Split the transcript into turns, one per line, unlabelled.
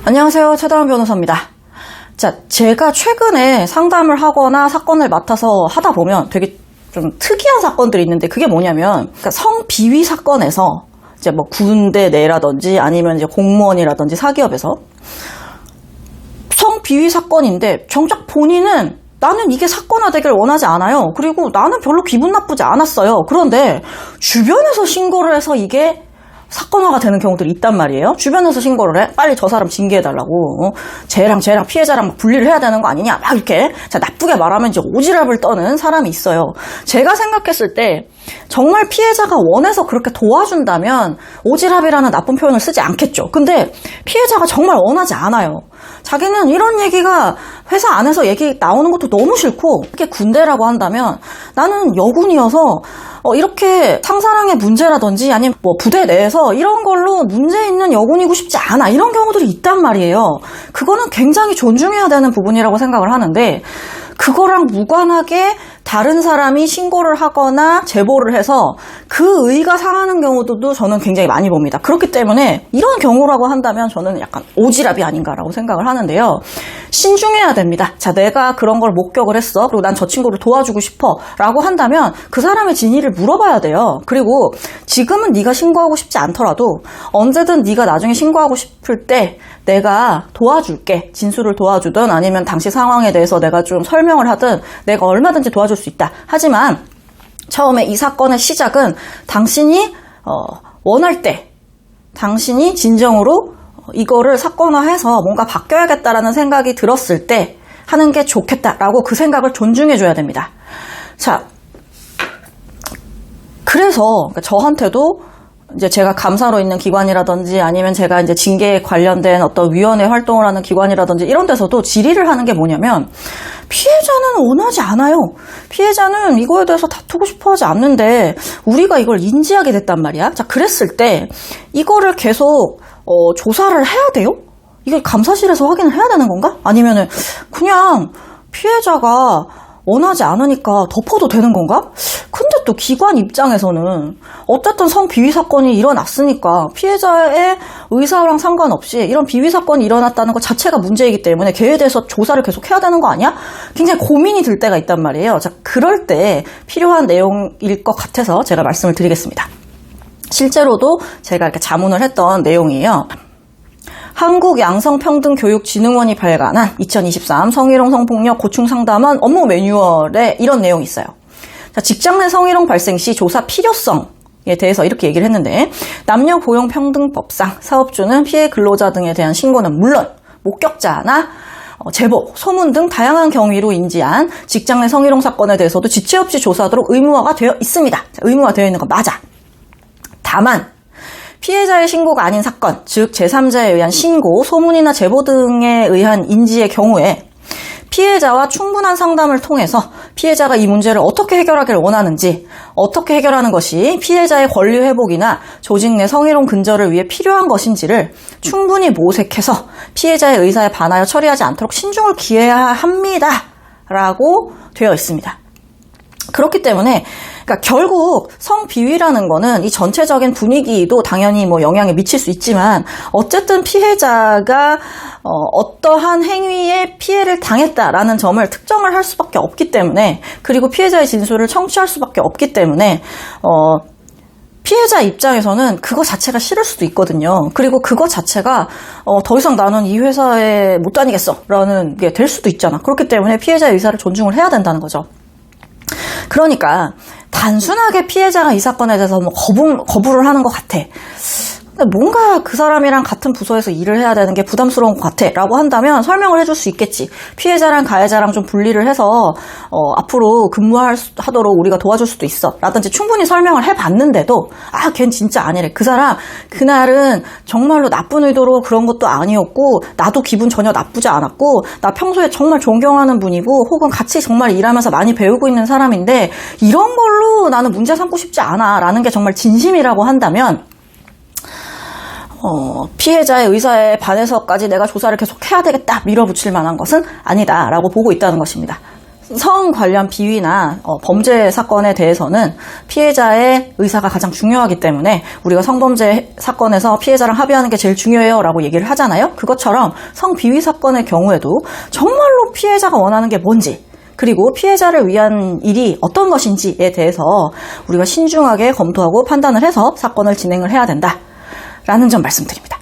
안녕하세요. 최다은 변호사입니다. 자, 제가 최근에 상담을 하거나 사건을 맡아서 하다 보면 되게 좀 특이한 사건들이 있는데 그게 뭐냐면 그러니까 성비위 사건에서 이제 뭐 군대 내라든지 아니면 이제 공무원이라든지 사기업에서 성비위 사건인데 정작 본인은 나는 이게 사건화되길 원하지 않아요. 그리고 나는 별로 기분 나쁘지 않았어요. 그런데 주변에서 신고를 해서 이게 사건화가 되는 경우들이 있단 말이에요. 주변에서 신고를 해. 빨리 저 사람 징계해달라고. 쟤랑 피해자랑 막 분리를 해야 되는 거 아니냐. 막 이렇게. 자, 나쁘게 말하면 이제 오지랖을 떠는 사람이 있어요. 제가 생각했을 때 정말 피해자가 원해서 그렇게 도와준다면 오지랖이라는 나쁜 표현을 쓰지 않겠죠. 근데 피해자가 정말 원하지 않아요. 자기는 이런 얘기가 회사 안에서 얘기 나오는 것도 너무 싫고, 이렇게 군대라고 한다면 나는 여군이어서 이렇게 상사랑의 문제라든지 아니면 뭐 부대 내에서 이런 걸로 문제 있는 여군이고 싶지 않아. 이런 경우들이 있단 말이에요. 그거는 굉장히 존중해야 되는 부분이라고 생각을 하는데, 그거랑 무관하게 다른 사람이 신고를 하거나 제보를 해서 그 의가 상하는 경우도 저는 굉장히 많이 봅니다. 그렇기 때문에 이런 경우라고 한다면 저는 약간 오지랖이 아닌가라고 생각을 하는데요. 신중해야 됩니다. 자, 내가 그런 걸 목격을 했어. 그리고 난 저 친구를 도와주고 싶어 라고 한다면 그 사람의 진위를 물어봐야 돼요. 그리고 지금은 네가 신고하고 싶지 않더라도 언제든 네가 나중에 신고하고 싶을 때 내가 도와줄게. 진술을 도와주든 아니면 당시 상황에 대해서 내가 좀 설명을 하든 내가 얼마든지 도와줄 수 있다. 하지만 처음에 이 사건의 시작은 당신이 원할 때 당신이 진정으로 이거를 사건화해서 뭔가 바뀌어야겠다라는 생각이 들었을 때 하는 게 좋겠다라고 그 생각을 존중해줘야 됩니다. 자, 그래서 저한테도 이제 제가 감사로 있는 기관이라든지 아니면 제가 이제 징계에 관련된 어떤 위원회 활동을 하는 기관이라든지 이런 데서도 질의를 하는 게 뭐냐면, 피해자는 원하지 않아요. 피해자는 이거에 대해서 다투고 싶어 하지 않는데 우리가 이걸 인지하게 됐단 말이야. 자, 그랬을 때 이거를 계속 조사를 해야 돼요? 이게 감사실에서 확인을 해야 되는 건가? 아니면은 그냥 피해자가 원하지 않으니까 덮어도 되는 건가? 근데 또 기관 입장에서는 어쨌든 성비위 사건이 일어났으니까 피해자의 의사랑 상관없이 이런 비위 사건이 일어났다는 것 자체가 문제이기 때문에 걔에 대해서 조사를 계속 해야 되는 거 아니야? 굉장히 고민이 들 때가 있단 말이에요. 자, 그럴 때 필요한 내용일 것 같아서 제가 말씀을 드리겠습니다. 실제로도 제가 이렇게 자문을 했던 내용이에요. 한국양성평등교육진흥원이 발간한 2023 성희롱 성폭력 고충상담원 업무 매뉴얼에 이런 내용이 있어요. 자, 직장 내 성희롱 발생 시 조사 필요성에 대해서 이렇게 얘기를 했는데, 남녀고용평등법상 사업주는 피해 근로자 등에 대한 신고는 물론 목격자나 제보, 소문 등 다양한 경위로 인지한 직장 내 성희롱 사건에 대해서도 지체 없이 조사하도록 의무화가 되어 있습니다. 자, 의무화 되어 있는 거 맞아. 다만 피해자의 신고가 아닌 사건, 즉 제3자에 의한 신고, 소문이나 제보 등에 의한 인지의 경우에 피해자와 충분한 상담을 통해서 피해자가 이 문제를 어떻게 해결하기를 원하는지, 어떻게 해결하는 것이 피해자의 권리 회복이나 조직 내 성희롱 근절을 위해 필요한 것인지를 충분히 모색해서 피해자의 의사에 반하여 처리하지 않도록 신중을 기해야 합니다. 라고 되어 있습니다. 그렇기 때문에 그러니까 결국 성비위라는 거는 이 전체적인 분위기도 당연히 뭐 영향을 미칠 수 있지만, 어쨌든 피해자가 어떠한 행위에 피해를 당했다라는 점을 특정을 할 수밖에 없기 때문에, 그리고 피해자의 진술을 청취할 수밖에 없기 때문에 피해자 입장에서는 그거 자체가 싫을 수도 있거든요. 그리고 그거 자체가 더 이상 나는 이 회사에 못 다니겠어 라는 게 될 수도 있잖아. 그렇기 때문에 피해자의 의사를 존중을 해야 된다는 거죠. 그러니까 단순하게 피해자가 이 사건에 대해서 뭐 거부를 하는 것 같아. 뭔가 그 사람이랑 같은 부서에서 일을 해야 되는 게 부담스러운 것 같아 라고 한다면 설명을 해줄 수 있겠지. 피해자랑 가해자랑 좀 분리를 해서 앞으로 근무하도록 우리가 도와줄 수도 있어 라든지 충분히 설명을 해봤는데도 걘 진짜 아니래. 그 사람 그날은 정말로 나쁜 의도로 그런 것도 아니었고 나도 기분 전혀 나쁘지 않았고 나 평소에 정말 존경하는 분이고 혹은 같이 정말 일하면서 많이 배우고 있는 사람인데 이런 걸로 나는 문제 삼고 싶지 않아 라는 게 정말 진심이라고 한다면 피해자의 의사에 반해서까지 내가 조사를 계속 해야 되겠다 밀어붙일 만한 것은 아니다라고 보고 있다는 것입니다. 성 관련 비위나 범죄 사건에 대해서는 피해자의 의사가 가장 중요하기 때문에 우리가 성범죄 사건에서 피해자랑 합의하는 게 제일 중요해요 라고 얘기를 하잖아요. 그것처럼 성비위 사건의 경우에도 정말로 피해자가 원하는 게 뭔지, 그리고 피해자를 위한 일이 어떤 것인지에 대해서 우리가 신중하게 검토하고 판단을 해서 사건을 진행을 해야 된다라는 점 말씀드립니다.